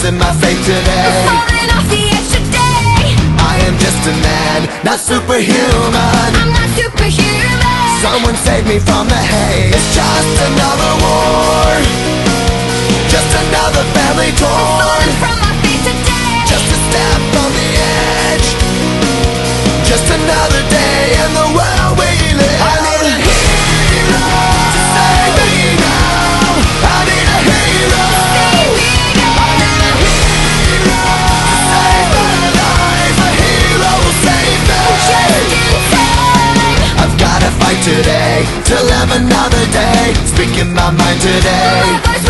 trusting my fate today. I'm falling off the edge today. I am just a man, not superhuman. I'm not superhuman. Someone save me from the hate. It's just another war, just another family torn. Falling from my feet today. Just a step on the edge, just another day in the world we live. I need a hero to save me now. I need a hero. Save me now. I need a hero to save my life. A hero will save me. Just in time. I've gotta fight today to live another day, speaking my mind today. My voice